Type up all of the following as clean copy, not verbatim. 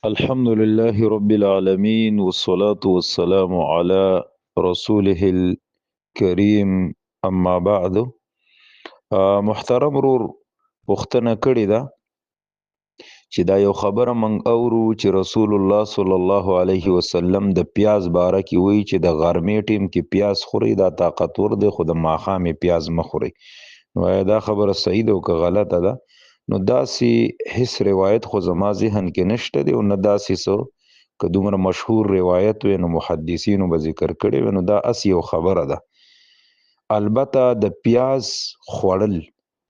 الحمد لله رب العالمين والصلاة والسلام على رسوله الكريم أما بعد. محترم رور پوښتنه کړې ده چې دا یو خبره من اورو چې رسول الله صلی الله علیه وسلم د پیاز باره کې وایي چې د غرمې ټیم کې پیاز خوري دا طاقتور دی خو د ماښامې پیاز مه خوري. نو آیا دا خبره صحیح ده او که غلطه ده؟ نو داسې هیڅ روایت خو زما ذهن کې نشته دی او نه داسې څه که دومره مشهور روایت وي نو محدثینو به ذکر کړی وي. نو دا اصل یو خبره ده. البته د پیاز خوړل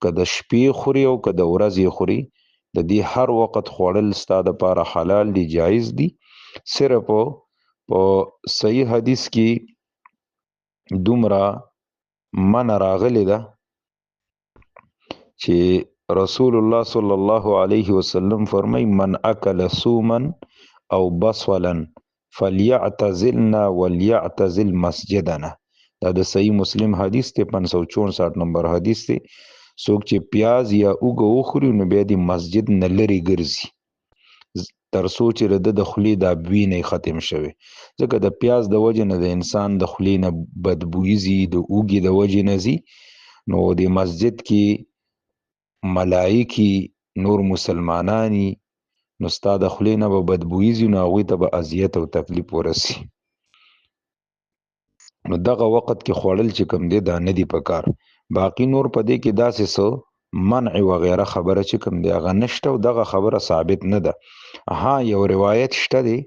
که د شپې خوري او که د ورځې خوري د دې هر وخت خوړل ستا دپاره حلال دي، جایز دي. صرف په صحیح حدیث کې دومره منع راغلی ده چې رسول الله صلی الله علیه وسلم فرمای من اکل سوما او بصلا فلیعتزلنا ولیعتزل مسجدنا. دا د صحیح مسلم حدیث ته 564 نمبر حدیث ته. څوک چې پیاز یا اوږه وخوري نو بیا د مسجد نه لرې ګرځي تر څو چې د خولې دا بوی نه ختم شوی، ځکه د پیاز د وجې نه د انسان د خولې نه بدبویي ځي، د اوږې د وجې نه ځي. نو د مسجد کې ملائکی نور مسلمانانی نو ستا د خولې نه به بدبویي ځي، نو هغوی ته به اذیت او تکلیف ورسي. نو دغه وخت کې خوړل چې کوم دی دا نه دی پکار. باقی نور په دې کې داسې څه منع وغیره خبره چې کوم دی هغه نشته او دغه خبره ثابت نه ده. ها یو روایت شته دی،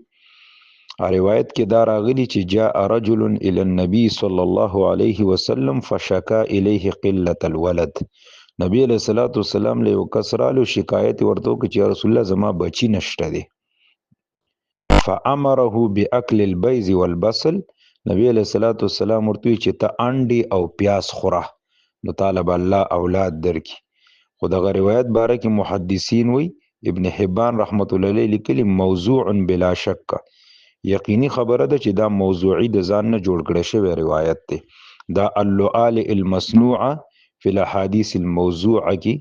روایت کې دا راغلی چې جاء رجل الى النبي صلی الله علیه وسلم فشکا الیه قلة الولد. نبی علیہ الصلوۃ والسلام له یو کس رالو شکایت ورته وکړي چې یا رسول الله زما بچی نشته دی. فامره باکل البیض والبصل. نبی علیہ الصلوۃ والسلام ورته وی چې ته انډي او پیاز خوره نو طالب الله اولاد درکې. خو دغه روایت باره کې محدثین وی ابن حبان رحمت الله علیه لیکلی موضوع بلا شک، یقینی خبره ده چې دا موضوعی د ځان نه جوړ کړی شوی روایت دی. دا اللؤال المصنوعه فی الاحادیث الموضوعه کې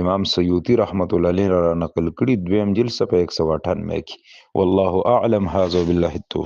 امام سیوطی رحمت الله علیه را نقل کړي، دویم جلد صفحه 198 کې. والله اعلم. هذا بالله التوفیق.